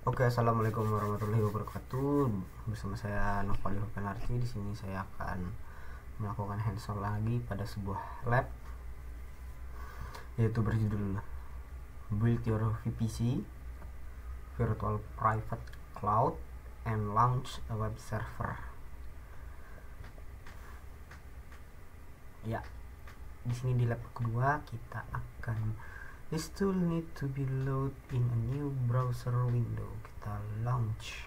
Oke, assalamualaikum warahmatullahi wabarakatuh. Bersama saya Novali Penarci. Di sini saya akan melakukan hands-on lagi pada sebuah lab, yaitu berjudul Build Your VPC, Virtual Private Cloud, and Launch a Web Server. Ya, di sini di lab kedua kita akan this tool need to be load in a new browser window. Kita launch.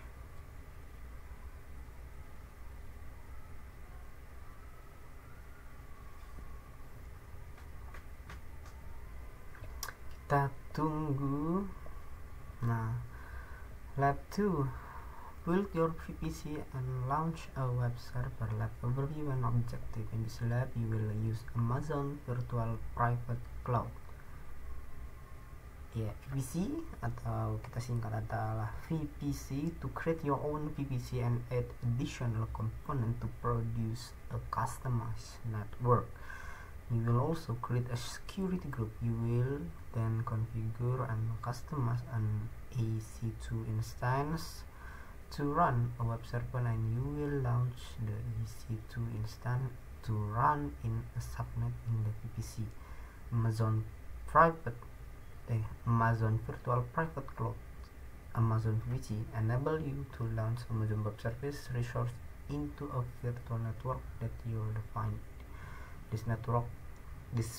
Kita tunggu. Nah, lab 2, build your VPC and launch a web server. Lab overview and objective. In this lab you will use Amazon Virtual Private Cloud. Ya, VPC atau kita singkat adalah VPC, to create your own VPC and add additional component to produce a customized network. You will also create a security group. You will then configure and customize an EC2 instance to run a web server, and you will launch the EC2 instance to run in a subnet in the VPC. Amazon Virtual Private Cloud, Amazon VPC, enable you to launch Amazon Web Service resource into a virtual network that you define. This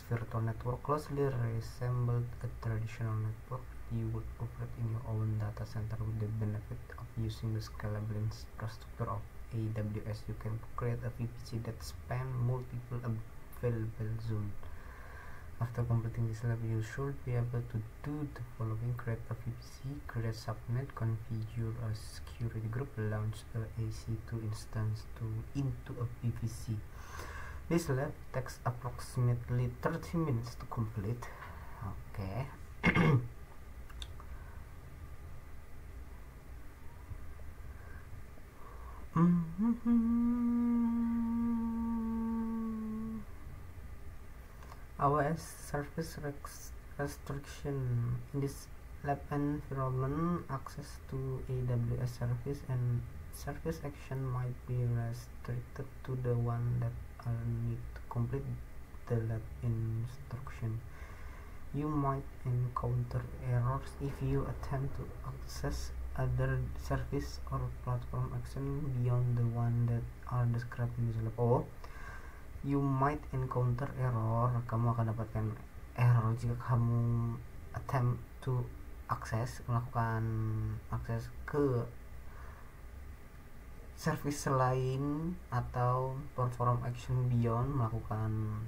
virtual network closely resembles a traditional network you would operate in your own data center. With the benefit of using the scalable infrastructure of AWS, you can create a VPC that span multiple available zones. After completing this lab, you should be able to do the following: create a VPC, create a subnet, configure a security group, launch a EC2 instance into a VPC. This lab takes approximately 30 minutes to complete. Okay. AWS service restriction. In this lab environment, access to AWS service and service action might be restricted to the one that are need to complete the lab instruction. You might encounter errors if you attempt to access other service or platform action beyond the one that are described in this lab. You might encounter error. Kamu akan dapatkan error jika kamu attempt to melakukan akses ke service lain atau perform action beyond, melakukan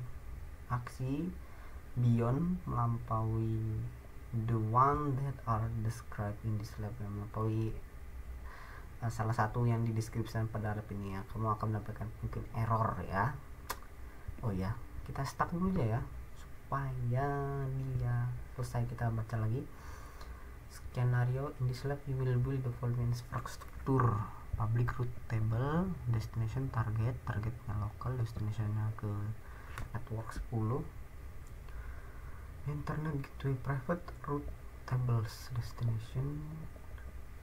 aksi beyond, melampaui the one that are described in this lab, melampaui salah satu yang dideskripsikan pada lab ini ya. Kamu akan mendapatkan mungkin error ya. Oh ya, kita start dulu aja ya supaya dia selesai. Kita baca lagi. Skenario: in this lab you will build the following infrastructure: public root table, destination targetnya lokal, destinationnya ke network 10, internet gateway, private root tables, destination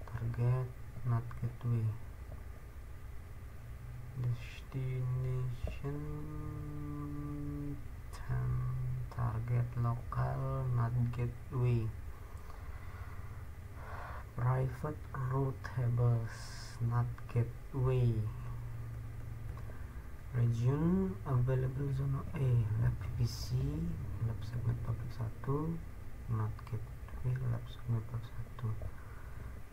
target, not gateway, destination target lokal, not gateway, private root tables, not gateway, region available zone A, lab VPC, lab segment public 1, not gateway, lab segment public 1,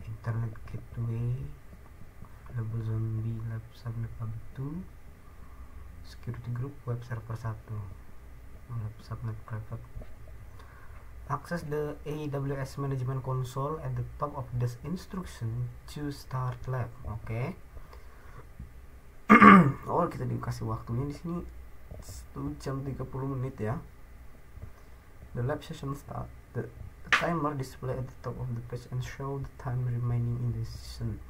internet gateway, available zone B, lab subnet public 2, security group, web server 1, lab subnet private. Access the AWS management console at the top of this instruction to start lab. Oke. Oh, kita dikasih waktunya di sini 1 jam 30 menit ya. The lab session start. The timer display at the top of the page and show the time remaining in the session.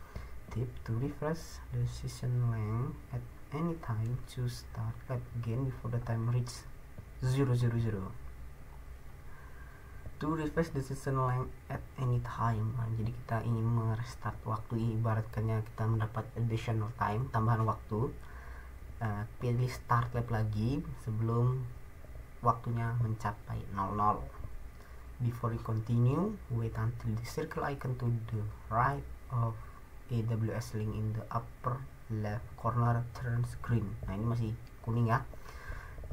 Tip: to refresh the session length at any time to start lab again before the time reaches 000. To refresh the session length at any time. Nah, jadi kita ingin merestart waktu, ibaratkannya kita mendapat additional time, tambahan waktu. Pilih start lab lagi sebelum waktunya mencapai 00. Before you continue, wait until the circle icon to the right of AWS link in the upper left corner turns green. Nah, ini masih kuning ya.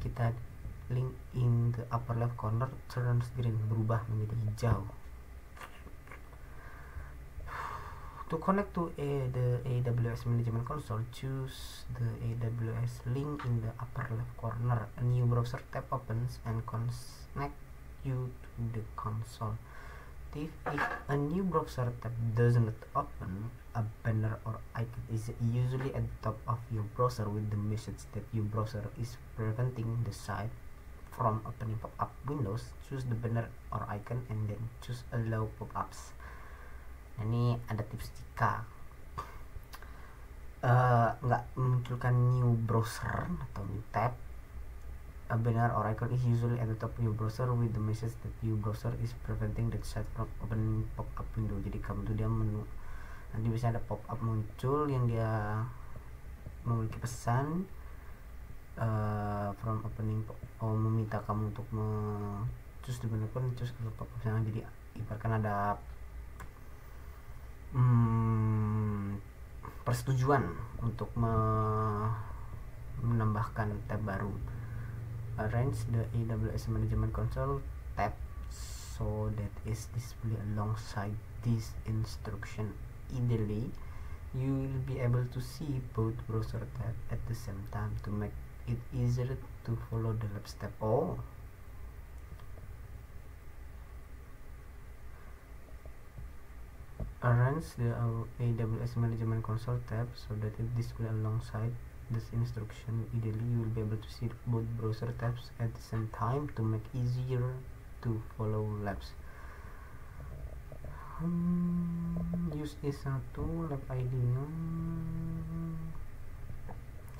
Kita link in the upper left corner turns green, berubah menjadi hijau. To connect to the AWS Management Console, choose the AWS link in the upper left corner. A new browser tab opens and connect you to the console. If a new browser tab does not open, a banner or icon is usually at the top of your browser with the message that your browser is preventing the site from opening pop-up windows. Choose the banner or icon and then choose allow pop-ups. Nah, ini ada tips jika nggak memunculkan new browser atau new tab. A banner or icon is usually at the top of your browser with the message that your browser is preventing that site from opening pop-up window. Jadi kamu tuh dia menu, nanti bisa ada pop-up muncul yang dia memiliki pesan from opening meminta kamu untuk choose the banner pun choose pop-up. Jadi ibaratkan ada persetujuan untuk menambahkan tab baru. Arrange the AWS Management Console tab so that is displayed alongside this instruction. Ideally, you will be able to see both browser tabs at the same time to make it easier to follow the lab step. Arrange the AWS Management Console tab so that it displays alongside this instruction. Ideally, you will be able to see both browser tabs at the same time to make easier to follow labs. Use S1 lab ID-nya.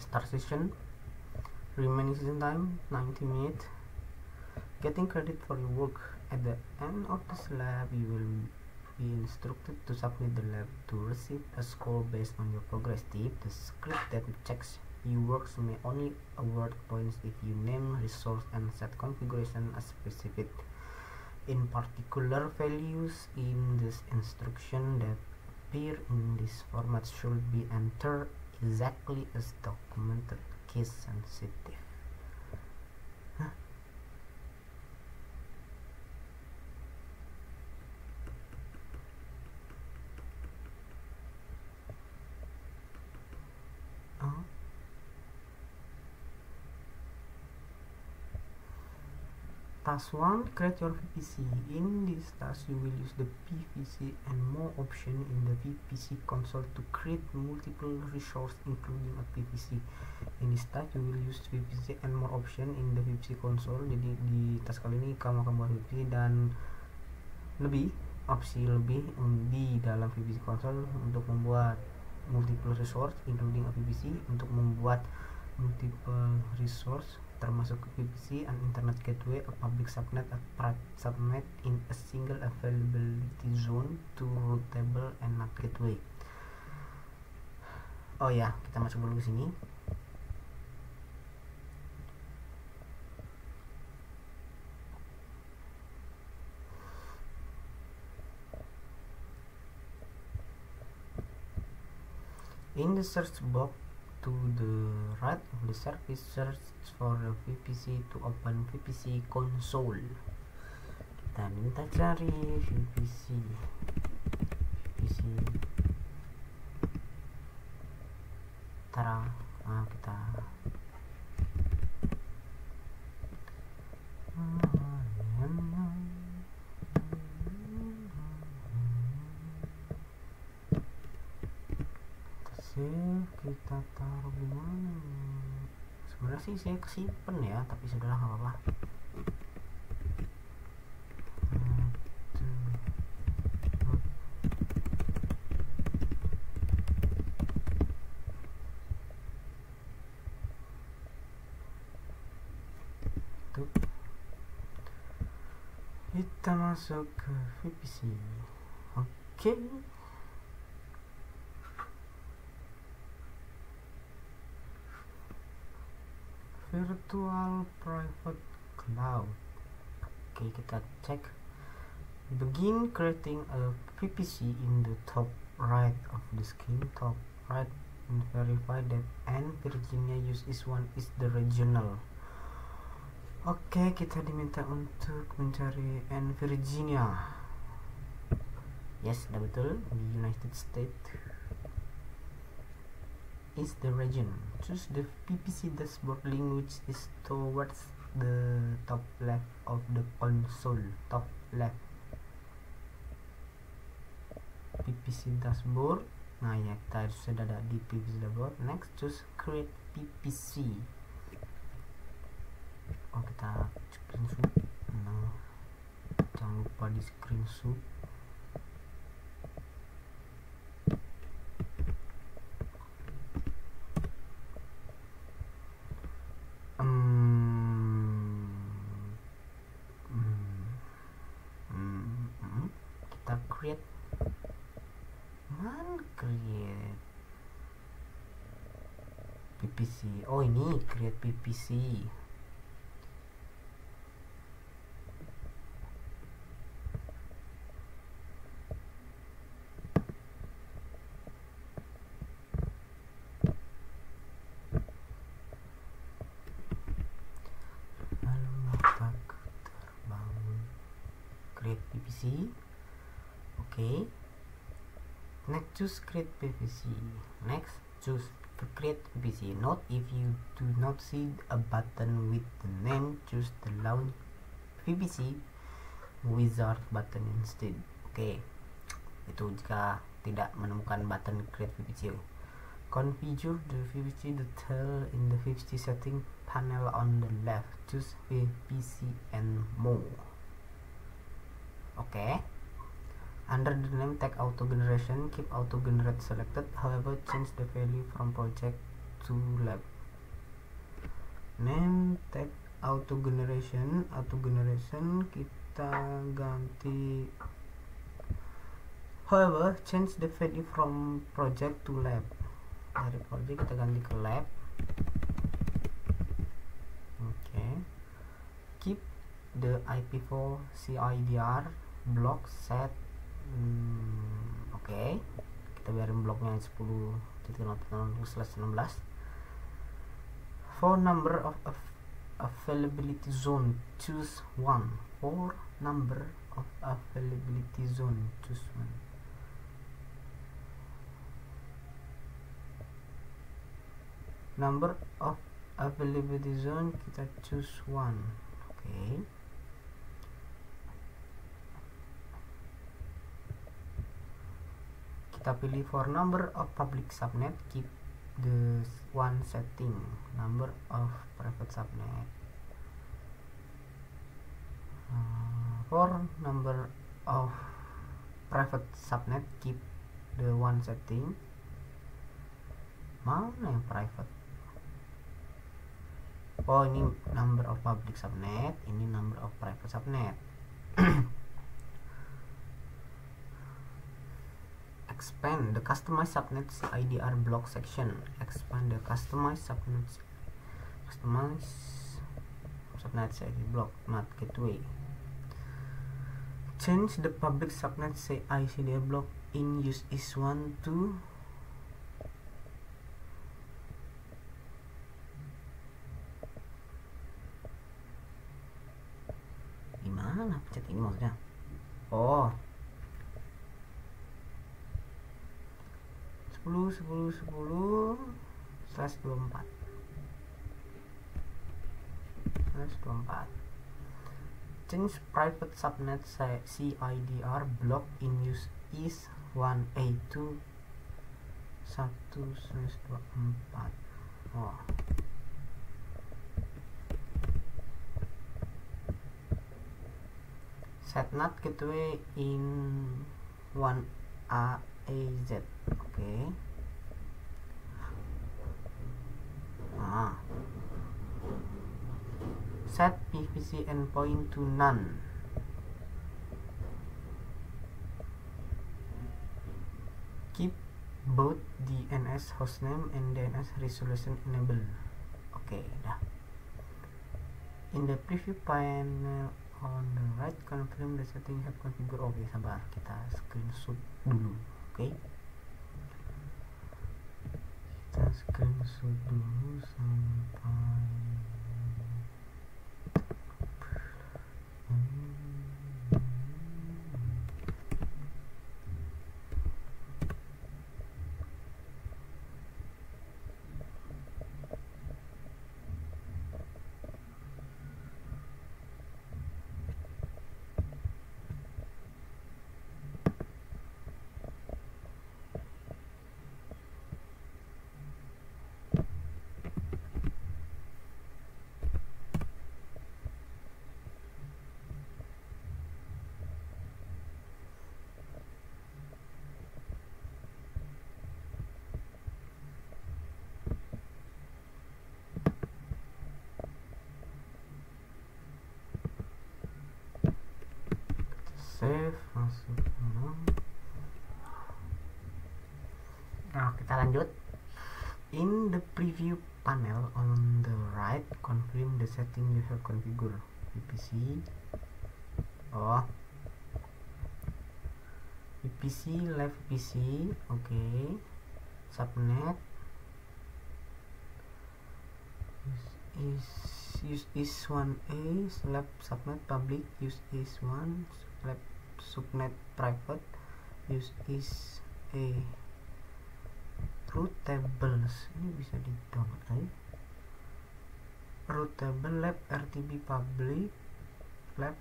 Start session. Remaining session time 90 minutes. Getting credit for your work. At the end of this lab, you will be instructed to submit the lab to receive a score based on your progress tip. The script that checks your works may only award points if you name, resource, and set configuration as specific. In particular, values in this instruction that appear in this format should be entered exactly as documented. Case sensitive. Task 1. Create your VPC. In this task, you will use the PVC and more option in the VPC console to create multiple resources including a PVC. In this task, you will use VPC and more option in the VPC console. Jadi di task kali ini kamu akan buat VPC dan opsi lebih di dalam VPC console untuk membuat multiple resource including a VPC, untuk membuat multiple resource termasuk VPC, an internet gateway, a public subnet, a private subnet in a single availability zone, to route table and NAT gateway. Oh ya, kita masuk dulu ke sini. In the search box to the right of the service, search for the VPC to open VPC console. Kita minta cari VPC kita kita taruh di mana? Sebenarnya sih saya kesimpan ya, tapi sudahlah, nggak apa-apa. Kita masuk ke VPC. Oke. Virtual Private Cloud. Oke, kita cek. Begin creating a VPC in the top right of the screen. Top right, and verify that and Virginia use is1 is the regional. Oke, kita diminta untuk mencari and Virginia. Yes, udah betul. The United States is the region. Choose the VPC dashboard link which is towards the top left of the console. Top left. VPC dashboard. Nah ya, kita sudah ada di VPC dashboard. Next, choose create VPC. Oh, kita screenshot. Nah, jangan lupa di screenshot. Kita create create VPC. Oh, ini create VPC. Create VPC. Okay. Next, choose create VPC. Next, choose create VPC. Note, if you do not see a button with the name, choose the launch VPC wizard button instead. Okay. Itu jika tidak menemukan button create VPC. Configure the VPC detail in the VPC setting panel on the left. Choose VPC and more. Okay. Under the name tag auto generation, keep auto generate selected. However, change the value from project to lab. Name tag auto generation kita ganti. However, change the value from project to lab. Dari project kita ganti ke lab. Okay. Keep the IP4 CIDR block set. Oke, kita biarin bloknya 10.0.0/16. For number of availability zone, choose 1. For number of availability zone, choose 1. Number of availability zone kita choose 1. Oke. Kita pilih for number of public subnet, keep the one setting. Number of private subnet. For number of private subnet, keep the one setting. Mana yang private? Oh, ini number of public subnet, ini number of private subnet. Expand the customized subnet CIDR block section. Expand the customized subnet CID block, not gateway. Change the public subnet CIDR block in use is1 to gimana pencet ini maksudnya? Oh, 10.10/24/24. Change private subnet CIDR block in use is 1A2 1/24. Oh. Set NAT gateway in 1AZ. Okay. Set PVC endpoint to none. keep both DNS hostname and DNS resolution enabled. Oke, dah. In the preview panel on the right, confirm the setting have configured. Oke, sabar, kita screenshot dulu. Oke, kita screenshot dulu sampai save, masuk. Nah, kita lanjut. In the preview panel on the right, confirm the setting you have configured. VPC, VPC, live VPC, okay. Subnet use is 1A subnet public, use is 1 subnet private, use is a root tables. Ini bisa di download aja. Root table lab RTB public, lab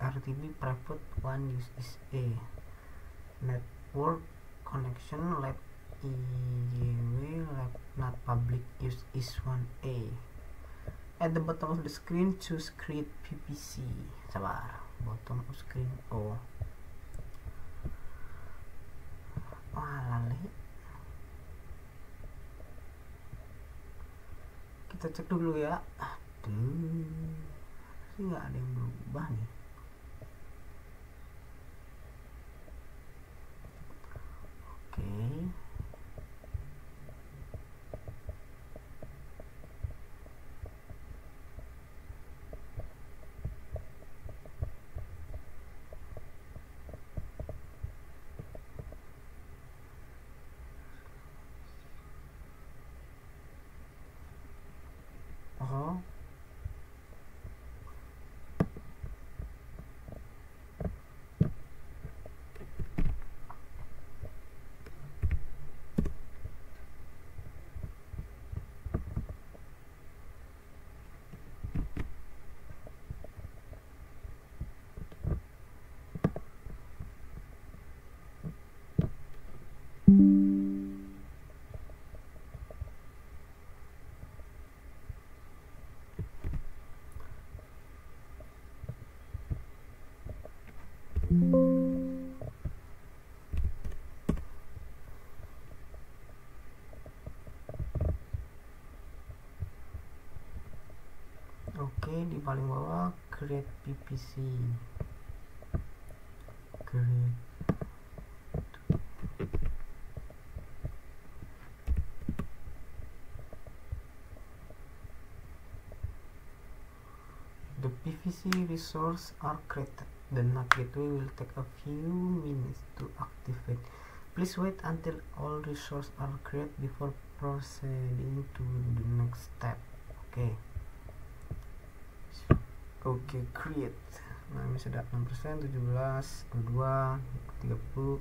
RTB private, one use is a network connection, lab IGW, lab not public, use is 1A. At the bottom of the screen, choose create VPC. Sabar, bottom of screen. Lali. Kita cek dulu ya. Aduh, sih nggak ada yang berubah nih. Oke. Oke, di paling bawah create VPC. Create. The PVC resource are created. The NAT gateway will take a few minutes to activate. Please wait until all resources are created before proceeding to the next step. Oke, create. Nah, ini sudah 6%, 17, 22, 30.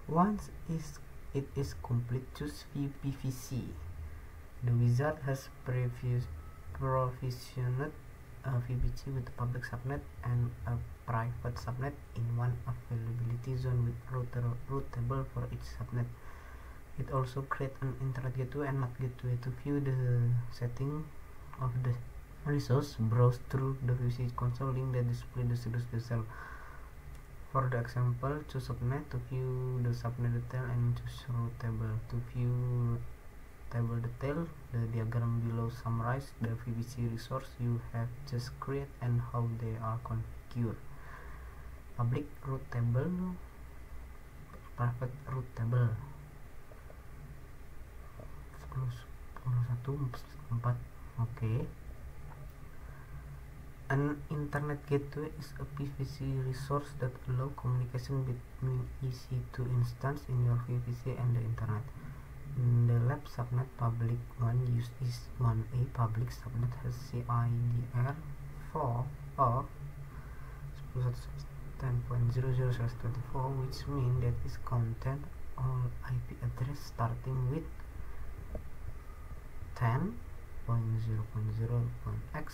Once it is complete, choose View PVC. The wizard has provisioned a VPC with a public subnet and a private subnet in one availability zone with routable for each subnet. It also creates an internet gateway and NAT gateway. To view the setting of the resource, browse through the VPC console link that displays the resource itself. For the example, choose subnet to view the subnet detail and choose route table. To view route table detail, the diagram below summarizes the VPC resource you have just created and how they are configured. Public route table, private route table. 10.1.4. Okay. An internet gateway is a PVC resource that allows communication between EC2 instance in your VPC and the internet. The lab subnet public one used is 1A. Public subnet has CIDR 4 or 10.00/24, which means that it contains all IP address starting with 10.0.0.x.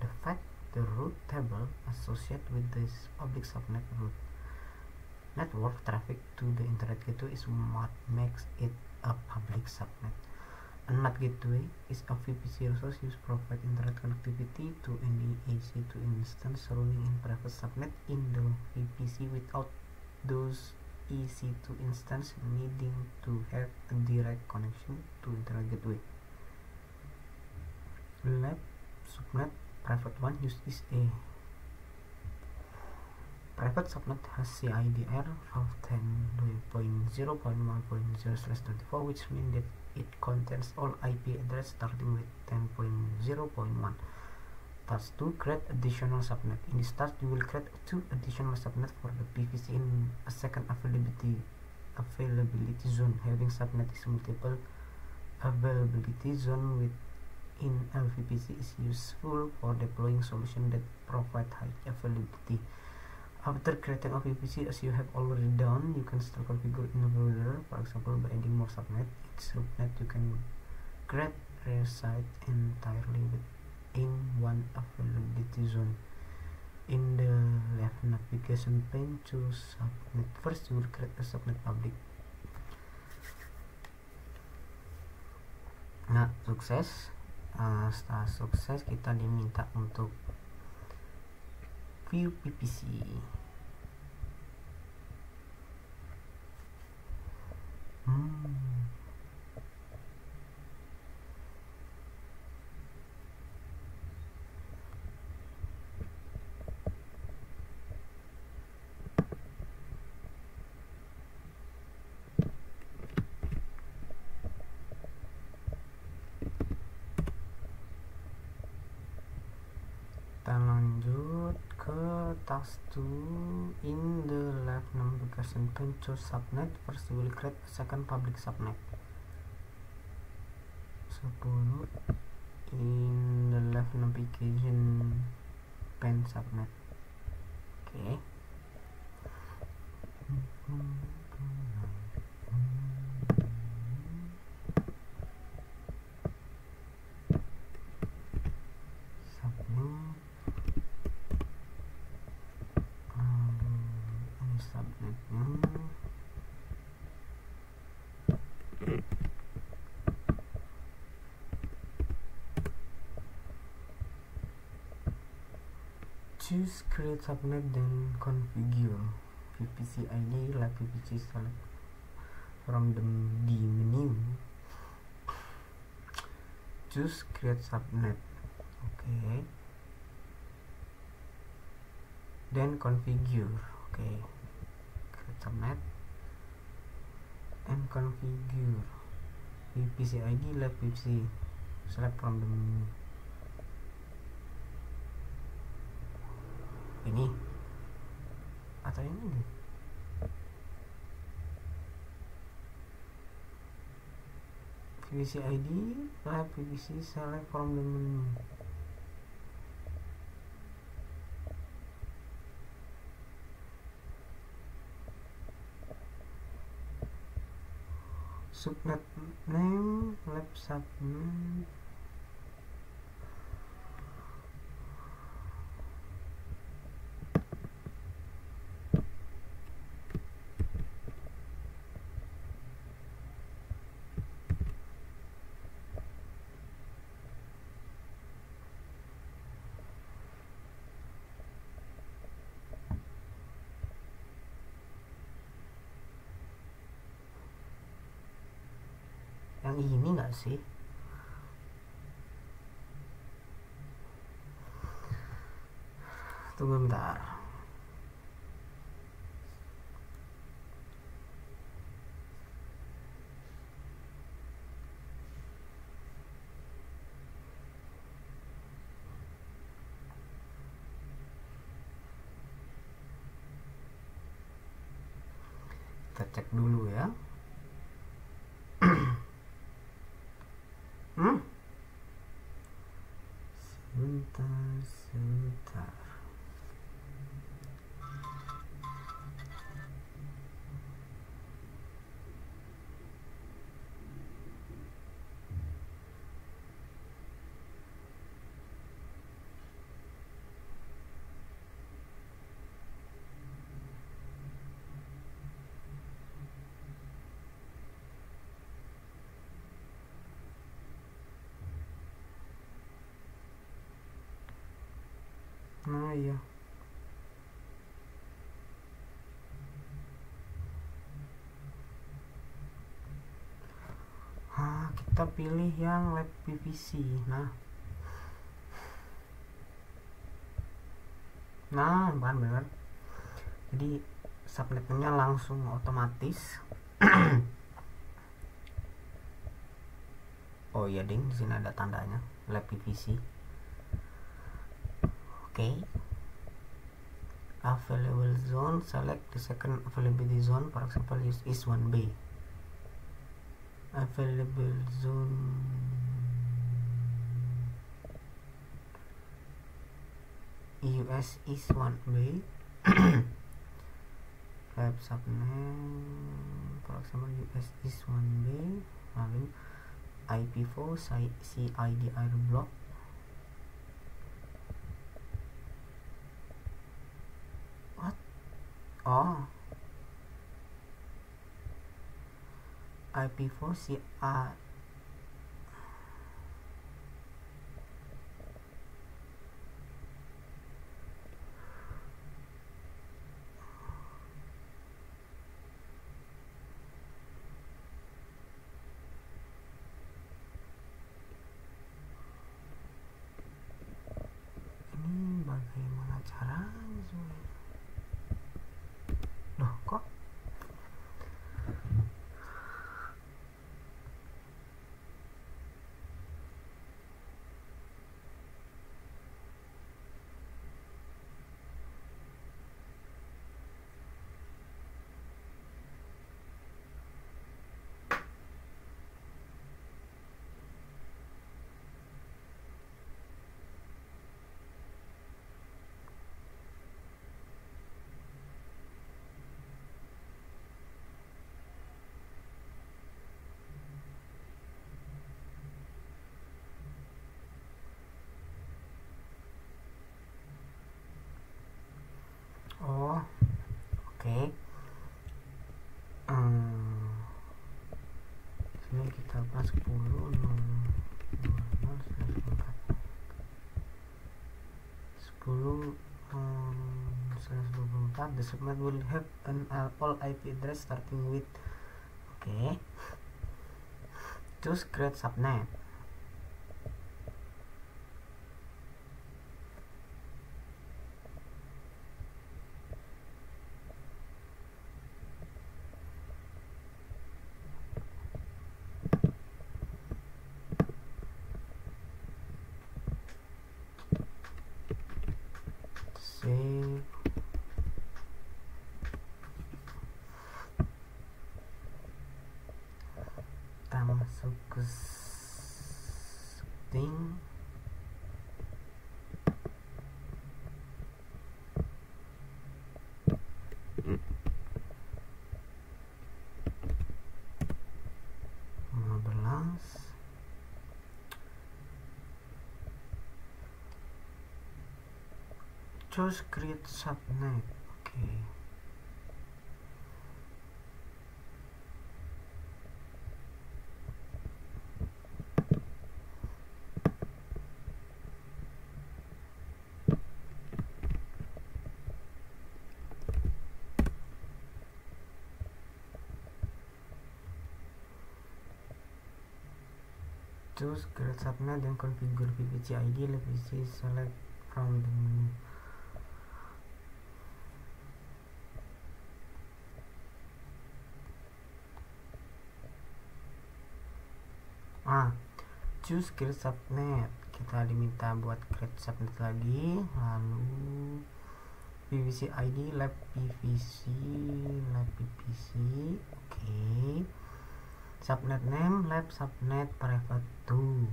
The fact the route table associated with this public subnet route network traffic to the internet gateway is what makes it a public subnet. A NAT gateway is a VPC resource used to provide internet connectivity to any EC2 instance running in private subnet in the VPC without those EC2 instance needing to have a direct connection to internet gateway. Lab subnet private one used is a private subnet has CIDR of 10.0.1.0/24, which means that it contains all IP address starting with 10.0.1. Task 2, create additional subnet. In this task, you will create 2 additional subnet for the PVC in a second availability zone. Having subnet is multiple availability zone within a VPC is useful for deploying solutions that provide high availability. After creating a VPC, as you have already done, you can still configure in the browser, for example by adding more subnet. Each subnet you can create reside entirely within one availability zone. In the left navigation pane, choose subnet. First, you will create a subnet public. Nah, sukses. Setelah sukses, kita diminta untuk view PVC. Kita lanjut ke task 2. In the left navigation pane, choose subnet. First you will create a second public subnet. 10. In the left navigation pane, subnet. Okay. Choose create subnet, then configure VPC ID. Lab VPC select from the menu. Choose create subnet. Okay. Then configure. Okay. Create subnet and configure VPC ID. Lab VPC select from the menu. Ini atau ini nih? VPC ID, lab VPC select from the menu. Subnet name, lab subnet. yang ini nggak sih? Tunggu bentar. Kita cek dulu ya. Sebentar. Nah iya. Kita pilih yang lab PVC. Nah bukan bener. Jadi subnetnya langsung otomatis. Oh iya ding, di sini ada tandanya lab PVC. Okay. Available zone, select the second availability zone, for example is 1B. Available zone US is 1B. Lab subnet, for example US is 1B. Lalu IP4 CID air block. Oh, IP4 CI. Ini bagaimana caranya? Loh kok oke. Sini kita pas 10 the subnet will have an all IP address starting with choose create subnet. Save. Kita masuk ke setting. Choose create subnet. Choose create subnet and configure PVC ID. PVC select from the menu. Choose create subnet. Kita diminta buat create subnet lagi, lalu PVC ID lab PVC. Oke. Subnet name lab subnet private 2.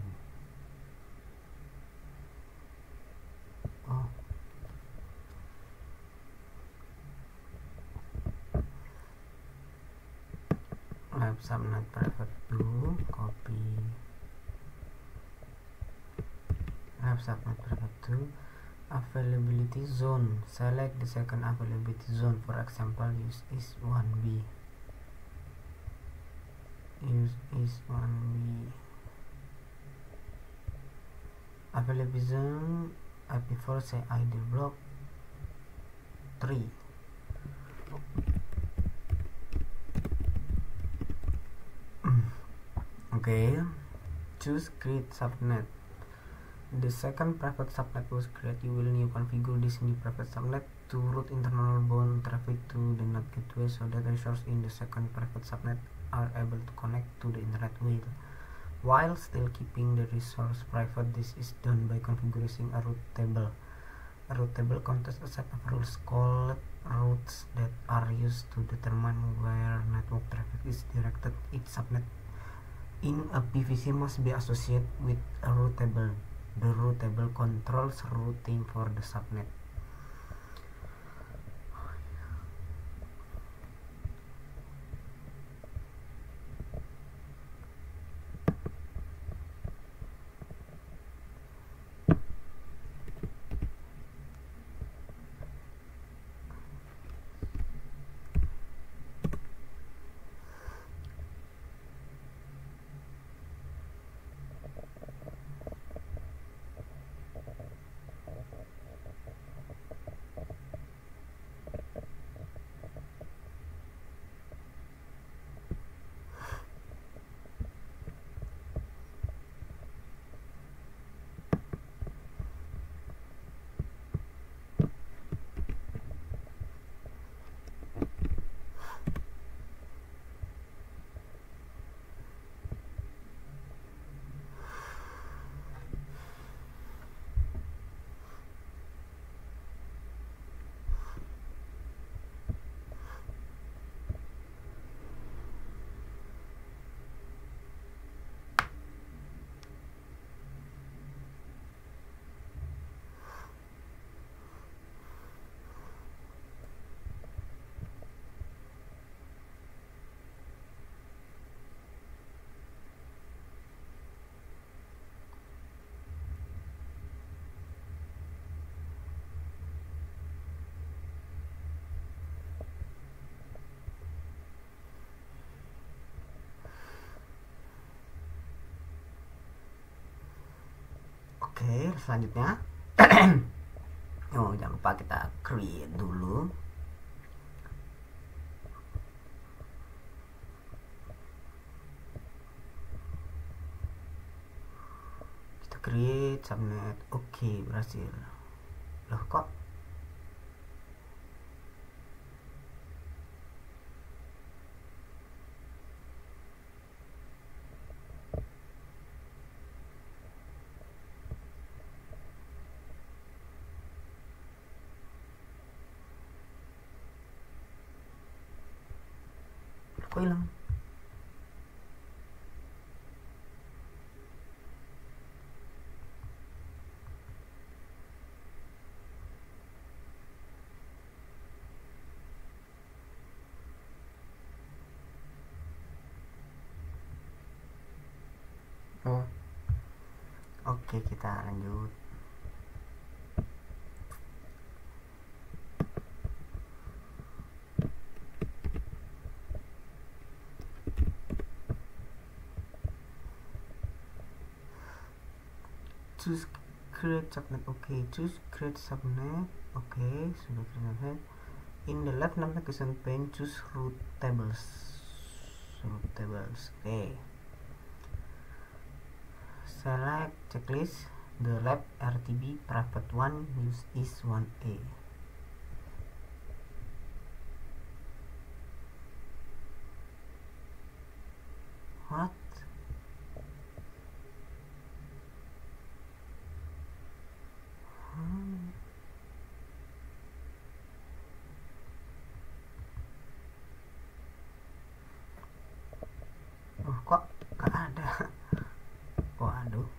Lab subnet private 2, copy. Lab subnet private 2. Availability zone, select the second availability zone. For example, use is 1B. Availability zone, IP4 say ID block 3. Okay, choose create subnet. The second private subnet was created. You will new configure this new private subnet to route internal bound traffic to the NAT gateway so that resources in the second private subnet are able to connect to the internet while still keeping the resource private. This is done by configuring a route table. A route table contains a set of rules called routes that are used to determine where network traffic is directed. Each subnet in a PVC must be associated with a route table. The route table controls routing for the subnet. Oke, selanjutnya jangan lupa kita create dulu. Kita create subnet. Oke, berhasil. Loh, kok hilang? Oke, kita lanjut. Choose create subnet. Oke, choose create subnet. Oke, sudah create. In the left navigation pane, choose route tables. Oke. select checklist. The lab RTB private one use is 1A. What? Oh, kok gak ada? Waduh.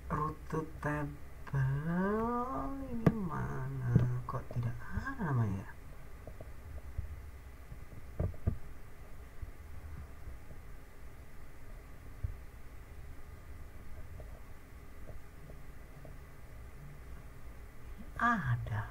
Rute table ini mana? Kok tidak ada namanya? Ada.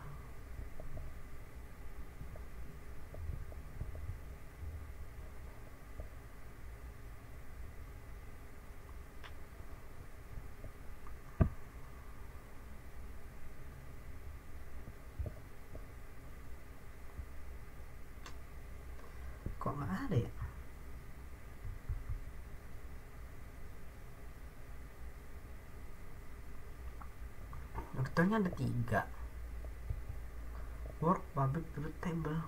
Kok nggak ada ya? Rutenya ada 3. Work public route table.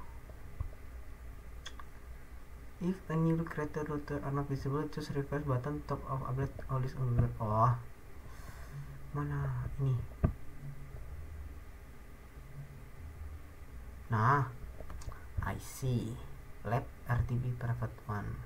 If a newly created route are not visible, choose request button top of update all is over. Oh, mana ini? Nah, I see. Lab RTB private one.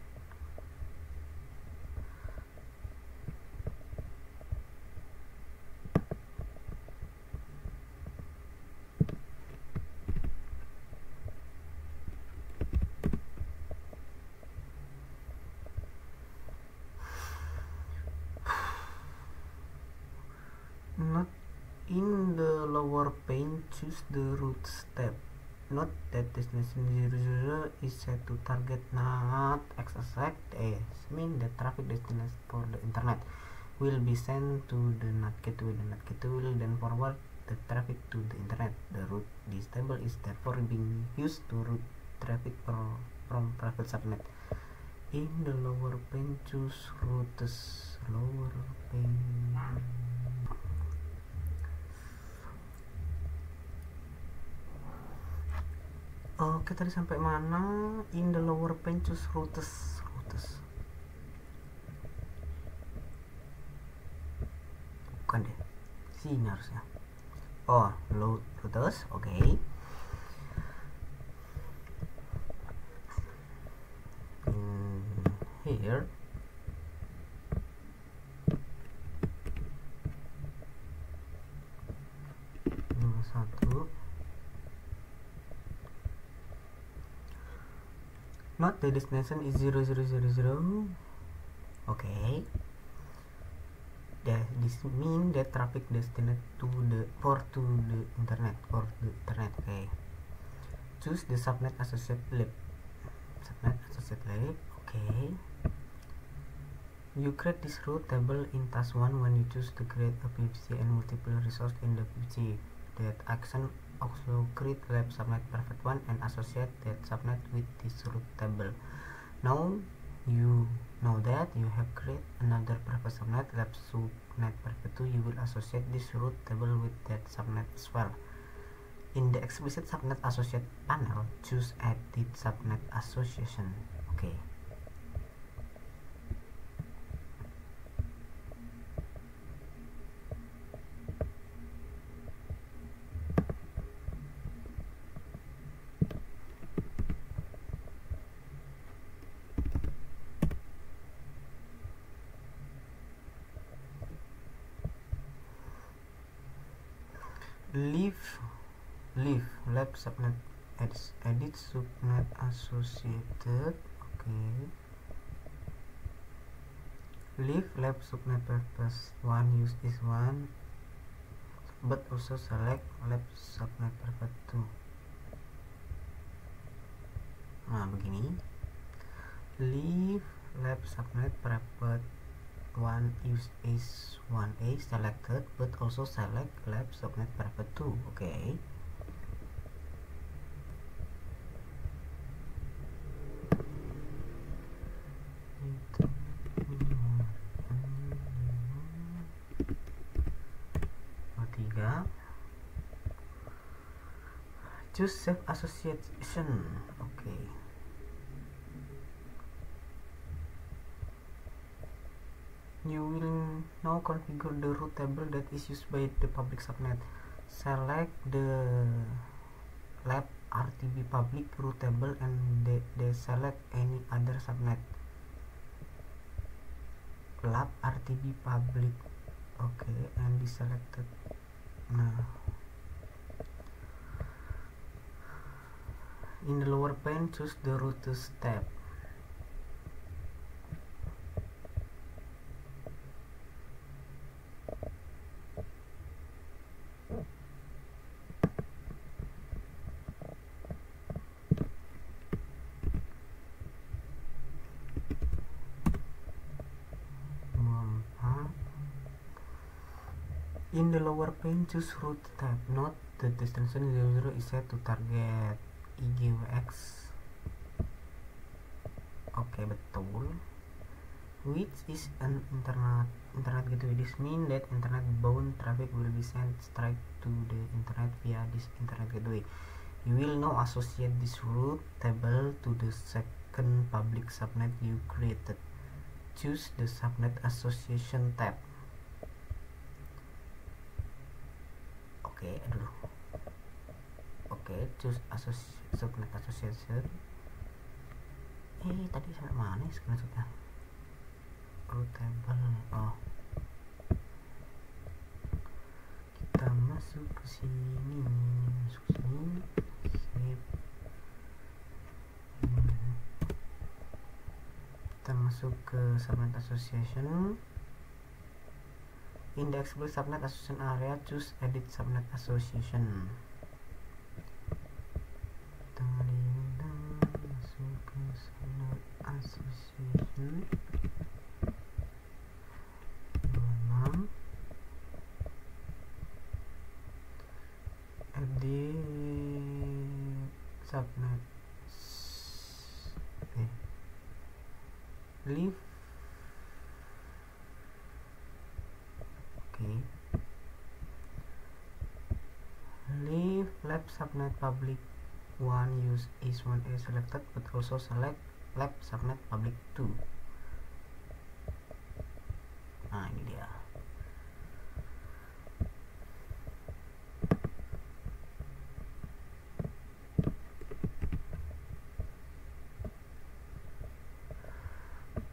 Not in the lower pane, choose the route step. Note that destination 00 is set to target not exact as mean that traffic destination for the internet will be sent to the NAT gateway. The NAT gateway will then forward the traffic to the internet. The route this table is therefore being used to route traffic from private subnet. In the lower pane, choose routes. Lower pane. Oke, tadi sampai mana? In the lower pane, choose routes. Bukan deh, sini harusnya. Oh, routes. Oke. Here. Nomor 1. Not the destination is 0000. Okay. This mean that traffic destined to the internet. Okay. Choose the subnet associate lab. Okay. You create this route table in task 1 when you choose to create a PVC and multiple resource in the PVC. That action also create lab subnet private one and associate that subnet with this route table. Now you know that you have created another private subnet, lab subnet private 2. You will associate this route table with that subnet as well. In the explicit subnet associate panel, choose edit subnet association. Okay. Leave lab subnet edit subnet associated. Okay. Leave lab subnet purpose 1 use is 1, but also select lab subnet private 2. Nah, begini. Leave lab subnet private 1 use is 1A selected, but also select lab subnet private 2. Okay. Choose Safe Association. Okay. You will now configure the root table that is used by the public subnet. Select the lab RTB public root table and deselect any other subnet. Lab RTB public. Okay, and deselected. Nah, in the lower pane, choose the routers tab. In the lower pane, choose root tab. Note the destination 00 is set to target IGWX. Oke, betul. Which is an internet gateway. This means that internet bound traffic will be sent straight to the internet via this internet gateway. You will now associate this root table to the second public subnet you created. Choose the subnet association tab. Oke, choose subnet association. Tadi sampai mana screenshotnya? Root table. Oh, kita masuk ke sini. Save. Kita masuk ke subnet association. In the explicit subnet association area, choose edit subnet association. Masuk ke subnet association 26. Edit subnet. Leave. Leave lab subnet public 1 use is 1A selected, but also select lab subnet public 2. Nah, ini dia.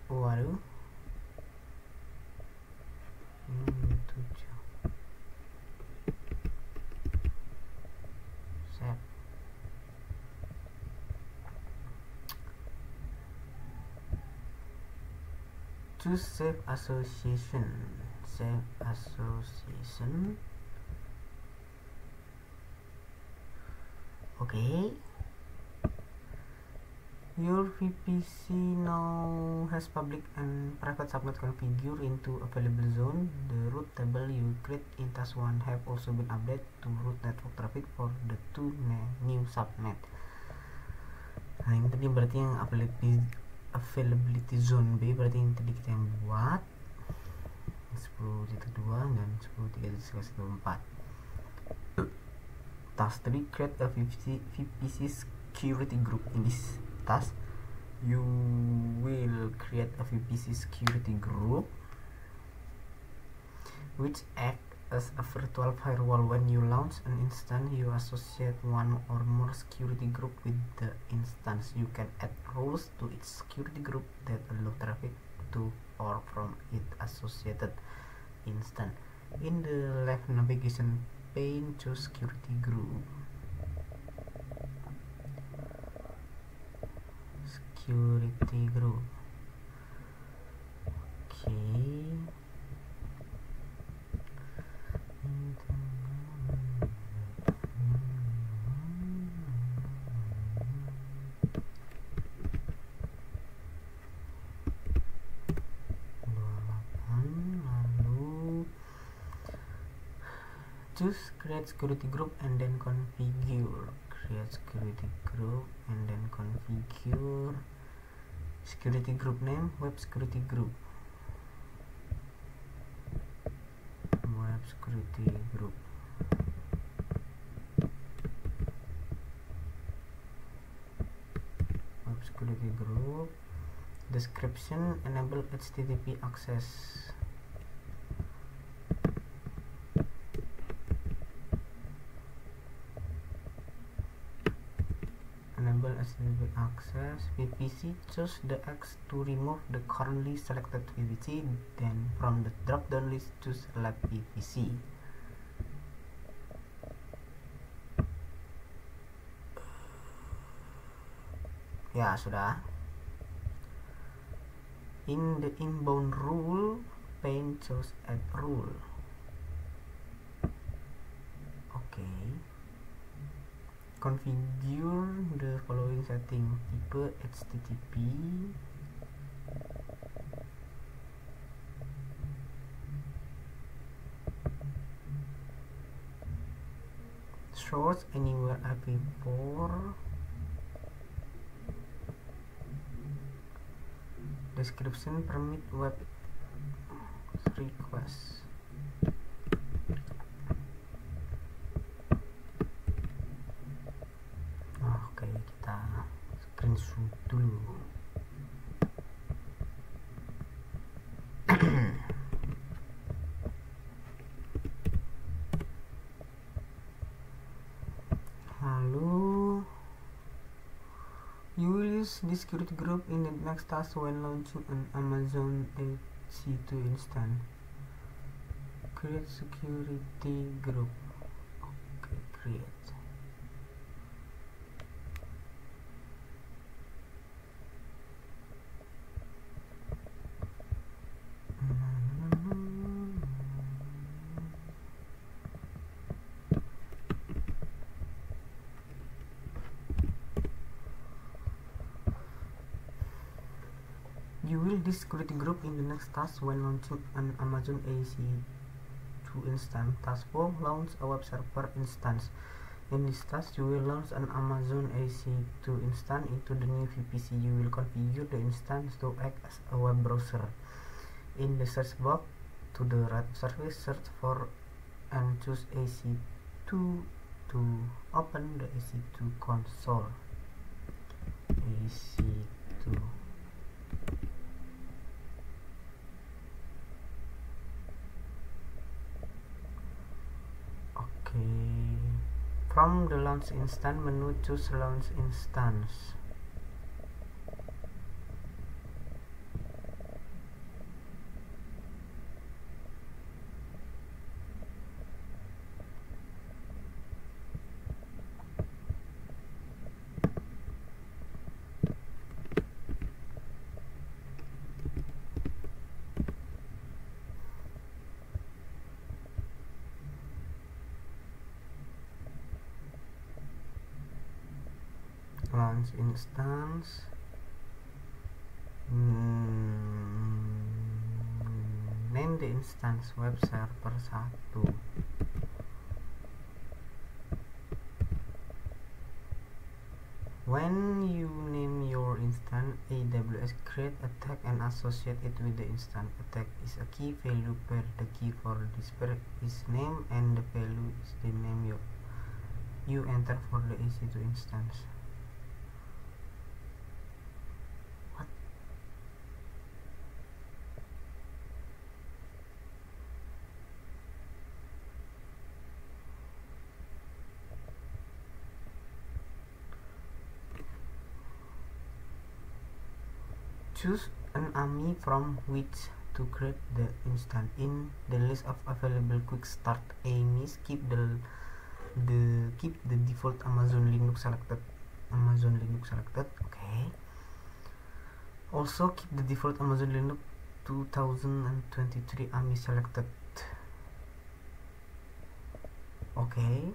Waduh. Choose Safe Association. Safe Association. Okay. Your VPC now has public and private subnet configured into available zone. The root table you create in task 1 have also been updated to route network traffic for the 2 new subnet. Nah, ini tadi berarti yang availability zone B, berarti yang tadi kita yang buat 10.2 dan 10.3.1.4. Task 3, create a VPC security group. In this task, you will create a VPC security group which act as a virtual firewall. When you launch an instance, you associate one or more security group with the instance. You can add rules to its security group that allow traffic to or from it associated instance. In the left navigation pane, choose security group. Security group. Okay. Choose create security group and then configure. Create security group and then configure. Security group name, web security group. Web security group. security group. Description: enable HTTP access. Enable HTTP access. VPC: choose the X to remove the currently selected VPC. Then from the drop-down list choose lab VPC. Ya sudah. In the inbound rule pane, choose add rule. Okay. Configure the following setting: type HTTP, source anywhere IP4, description: permit web request. Oke, kita screenshot dulu. Lalu you will use this security group in the next task when launching an Amazon EC2 instance. Create security group. Okay, create. You will this security group in the next task when launching an Amazon EC2 instance. Task 4: launch a web server instance. In this task, you will launch an Amazon EC2 instance into the new VPC. You will configure the instance to act as a web browser. In the search box to the right service, search for and choose EC2 to open the EC2 console. EC2. From the launch instance menu, choose launch instance. Launch instance. Name the instance web server 1. When you name your instance, AWS create a tag and associate it with the instance. A tag is a key value pair. The key for this pair is name and the value is the name you enter for the EC2 instance. Choose an AMI from which to create the instance. In the list of available quick start AMIs, keep the default Amazon Linux selected. Okay. Also keep the default Amazon Linux 2023 AMI selected. Okay.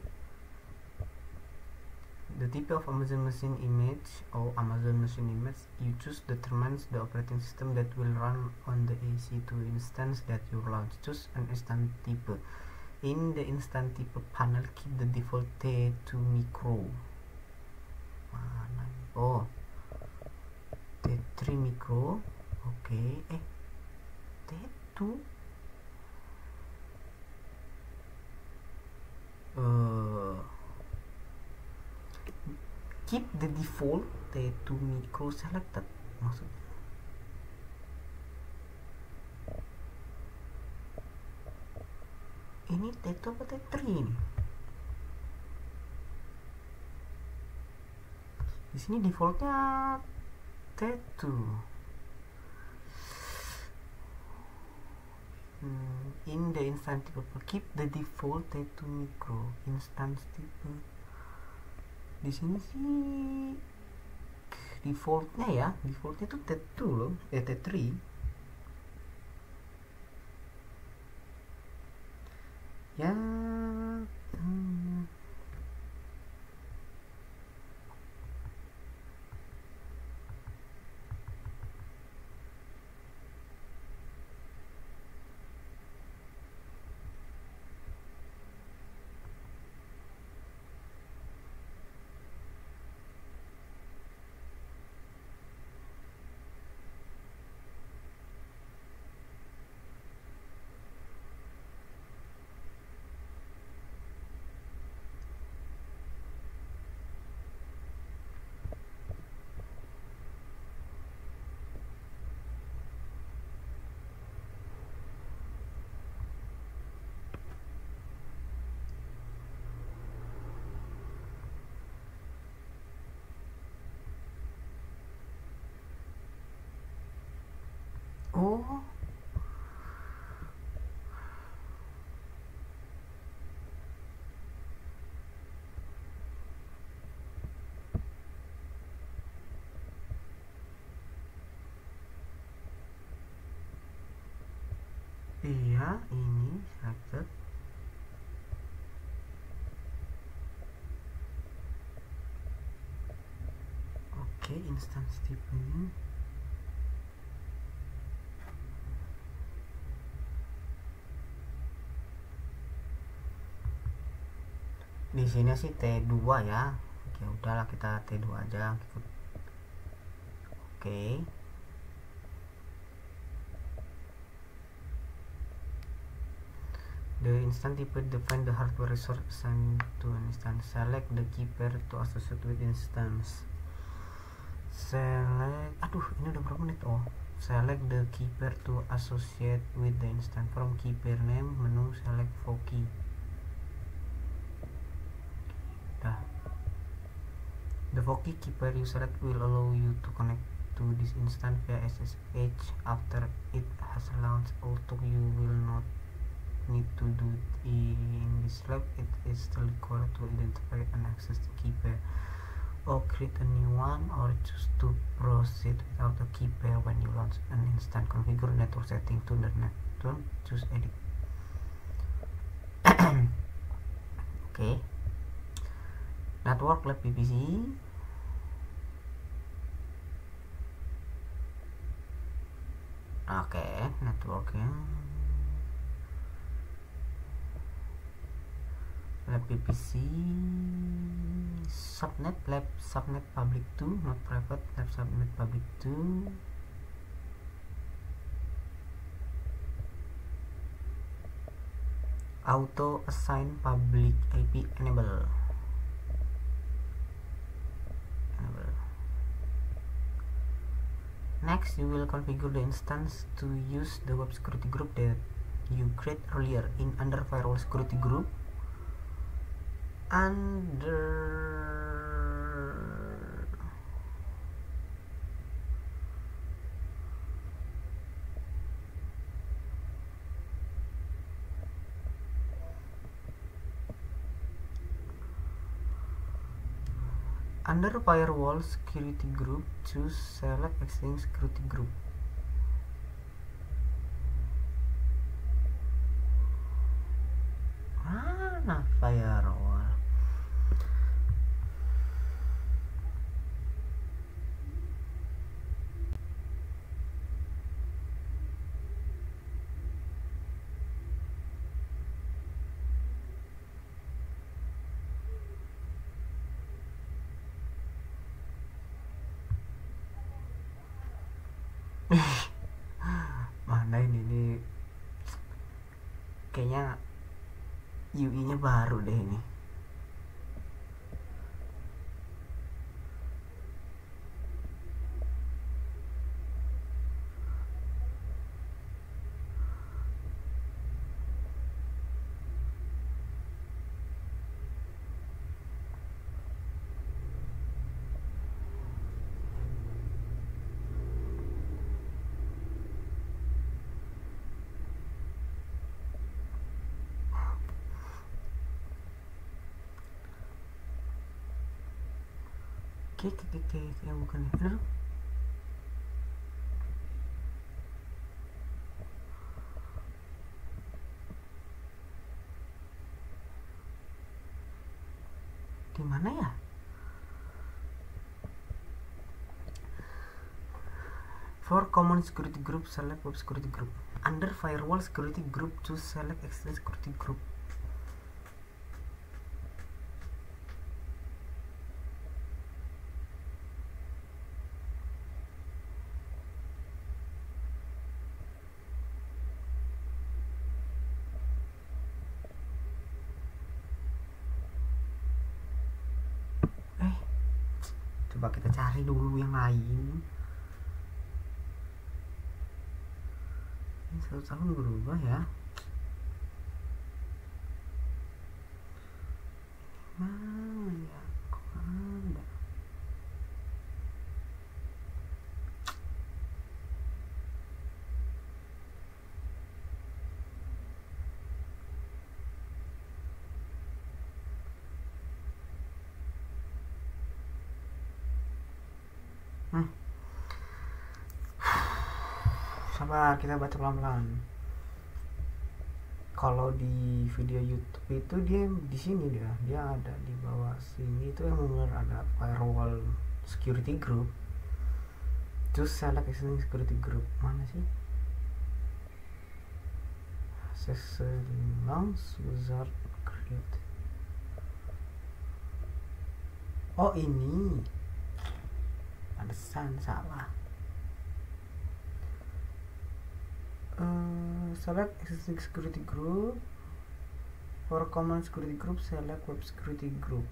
The type of Amazon machine image or Amazon machine image you choose determines the operating system that will run on the EC2 instance that you launch. Choose an instance type. In the instance type panel, keep the default T2 micro. Oh, T3 micro. Okay. T2. Keep the default T2 micro selected, maksudnya ini T2 apa T3 ini? Di sini defaultnya T2. In the instance type, keep the default T2 micro instance type. Di sini sih defaultnya ya, defaultnya tuh T2 loh, T3. Ya, oh iya, ini selected. Oke, instance type-nya di sini sih T2 ya. Oke, udahlah kita T2 aja. Oke. The instance type define the hardware resource assigned to an instance. Select the key pair to associate with instance. Select, aduh ini udah berapa menit? Oh, select the key pair to associate with the instance. From key pair name menu select for key. Dah. The Voki key pair you select will allow you to connect to this instance via SSH after it has launched. Although you will not need to do it in this lab, it is still required to identify and access the key pair or create a new one, or choose to proceed without a key pair when you launch an instance. Configure network setting to the network, choose edit. Okay, network lab VPC. Oke, networknya lab VPC subnet, lab subnet public 2 not private, lab subnet public 2. Auto assign public IP enable. Next, you will configure the instance to use the web security group that you create earlier in under firewall security group. Under firewall security group, choose select existing security group. Mana firewall? Mana ini kayaknya UI nya baru deh ini. yang bukan ya. Aduh. Di mana ya? For common security group, select web security group. Under firewall security group, choose select external security group. Coba kita cari dulu yang lain. Ini 1 tahun berubah ya. Mana ya? Kok ada? Sabar, kita baca pelan-pelan. Kalau di video YouTube itu dia di sini dia ada di bawah sini itu yang benar ada firewall security group. Terus select existing security group. Mana sih? Launch wizard create. Oh ini. Pantesan salah. Select existing security group. For common security group, select web security group.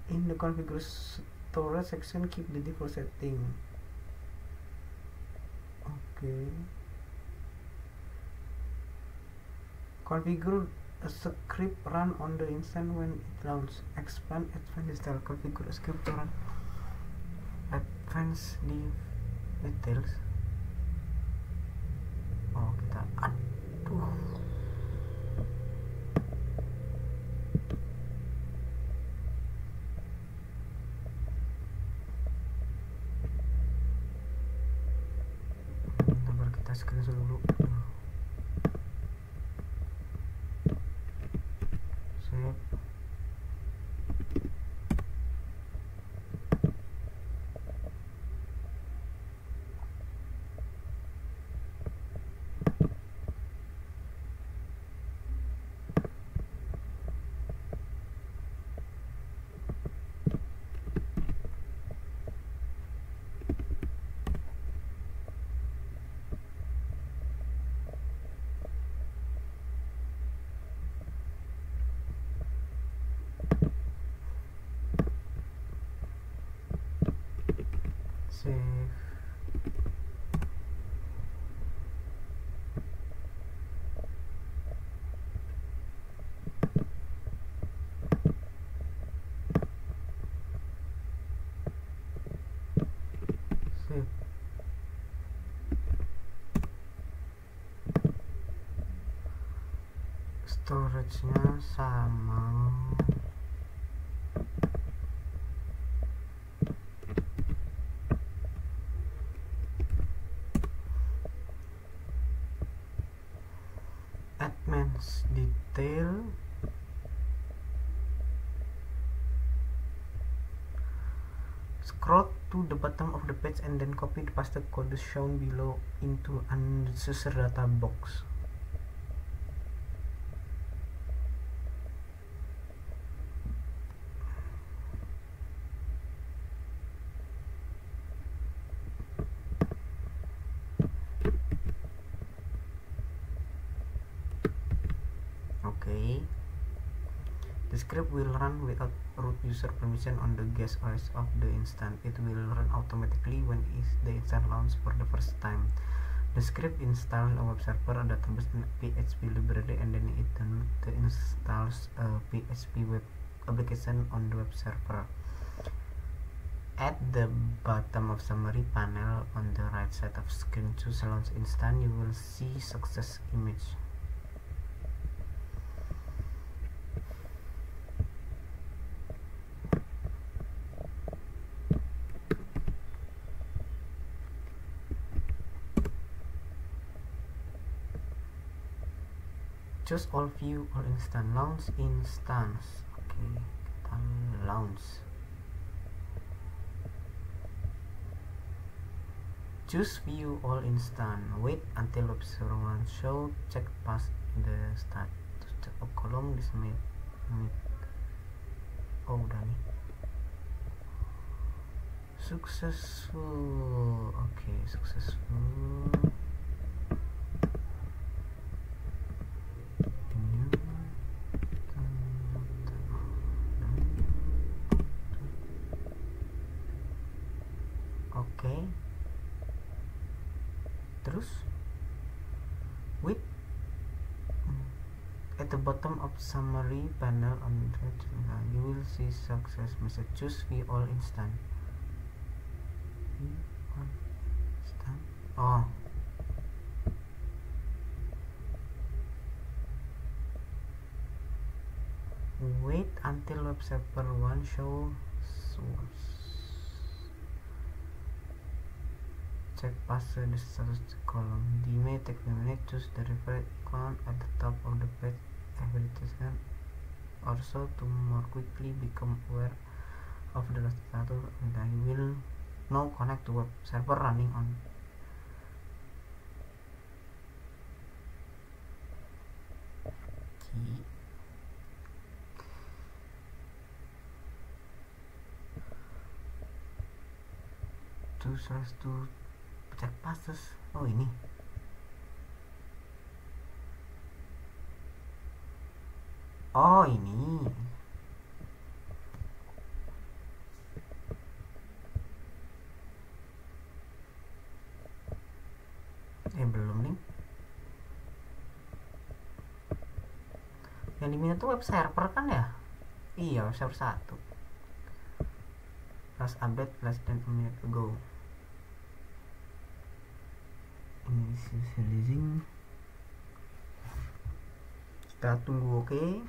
In the configure storage section, keep the default setting. Okay. Configure a script run on the instance when it launches. Expand advanced install. Configure a script to run advanced details. Oh kita aduh. Bentar kita screenshot dulu. Save. Save. Storage-nya sama. Advanced detail. Scroll to the bottom of the page and then copy the pasted code shown below into an user data box. Okay. The script will run without root user permission on the guest OS of the instance. It will run automatically when the instance launches for the first time. The script installs a web server, a database, and PHP library, and then it installs a PHP web application on the web server. At the bottom of summary panel on the right side of screen, choose launch instant. You will see success image. Choose all view all instant, launch instance. Oke, kita launch. Choose view all instant. Wait until website one show. Check past the status check of column this made. Oh, udah nih. Successful. Oke, successful. Oke. Terus with at the bottom of summary panel on the you will see success message. Choose view all instant. Oh, wait until web server 1 show source. Check password the status column. The may take a minute. Choose the referred icon at the top of the page advertisement also to more quickly become aware of the status, and I will now connect to web server running on key. to cek passes. Oh, ini belum nih. Yang diminta tuh web server kan ya? Iya, web server 1. Last update less than a minute ago. Initializing. Kita tunggu. Oke.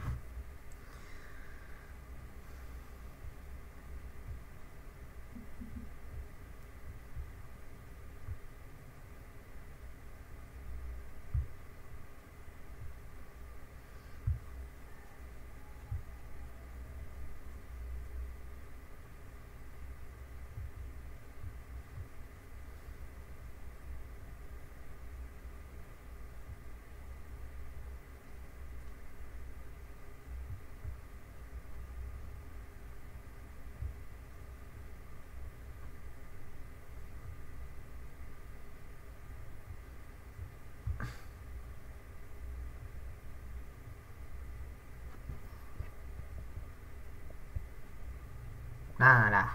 Nah, dah.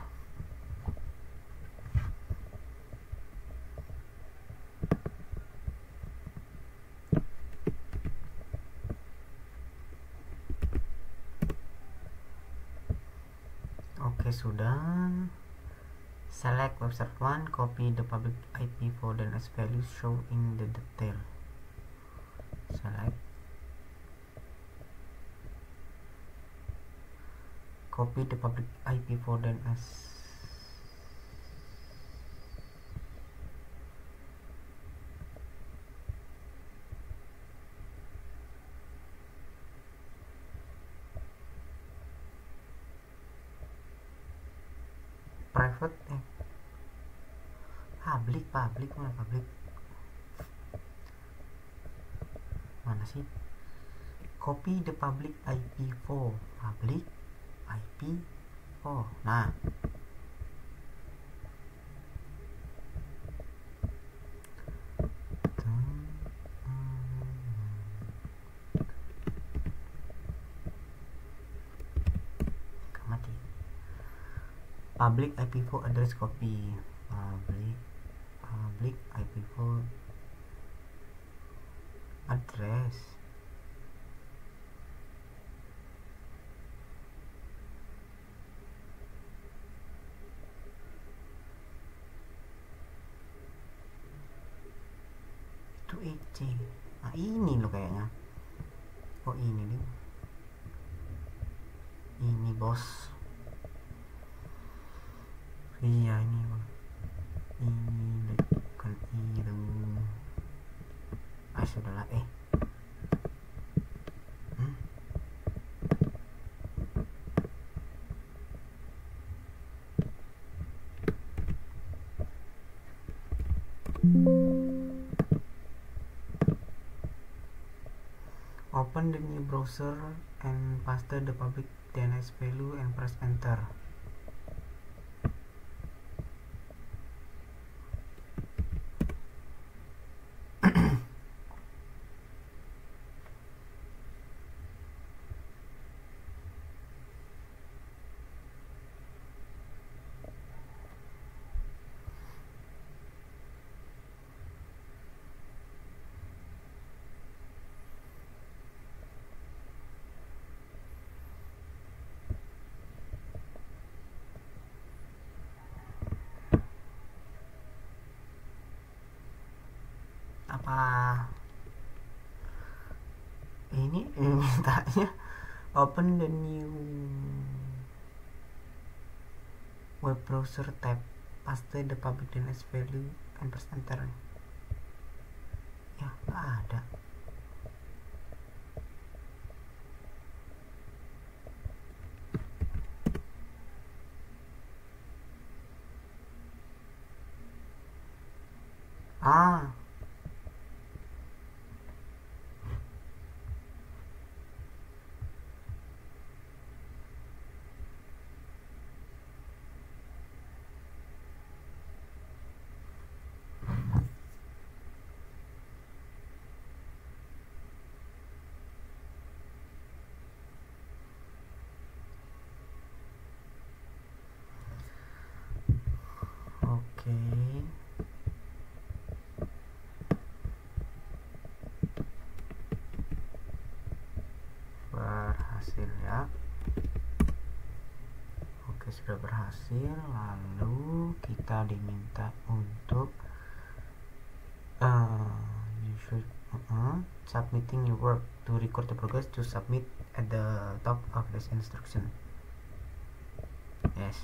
Oke, sudah. Select website 1, copy the public IP folder as value show in the detail. Select. Copy the public IP folder as private public mana sih? Copy the public IP for public IP. Nah, mati. Public IP4 address copy. Public IP4 address. EC. Nah ini loh kayaknya. Oh ini nih. Ini bos. Iya ini bos. Ini bukan itu. Sudahlah Open the new browser and paste the public DNS value and press enter. Apa ini mintanya open the new web browser tab, paste the public DNS value and press enter. Ya nggak ada. Oke. Berhasil ya. Oke, sudah berhasil. Lalu kita diminta untuk submitting your work. To record the progress, to submit at the top of this instruction. Yes.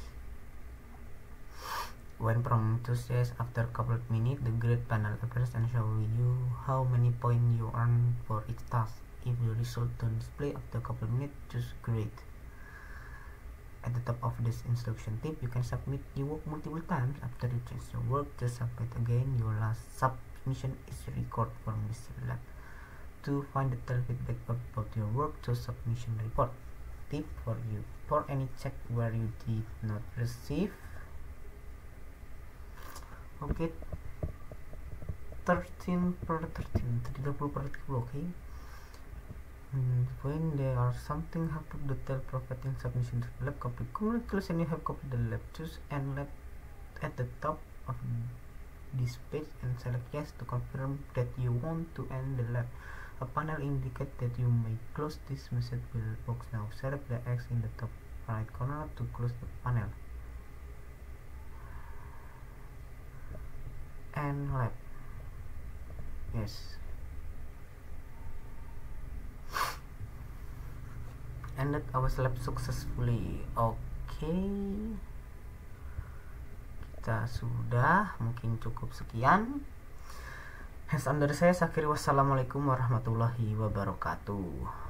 When prompted to yes after a couple of minutes, the grade panel appears and show you how many points you earn for each task. If the result don't display after a couple of minutes, choose grade. At the top of this instruction tip, you can submit your work multiple times. After you change your work, just submit again. Your last submission is recorded from this lab. To find detailed feedback about your work, to submission report. Tip for you: for any check where you did not receive. Okay, 13/13, 30/30. Okay. When there are something have to detail providing submission to the lab, copy. Congratulations, you have copied the lab. Choose and lab at the top of this page and select yes to confirm that you want to end the lab. A panel indicates that you may close this message box now. Select the X in the top right corner to close the panel. And lab. Yes. Ended our lab successfully. Oke. Kita sudah, mungkin cukup sekian. Hands on dari saya, Sakir. Wassalamualaikum warahmatullahi wabarakatuh.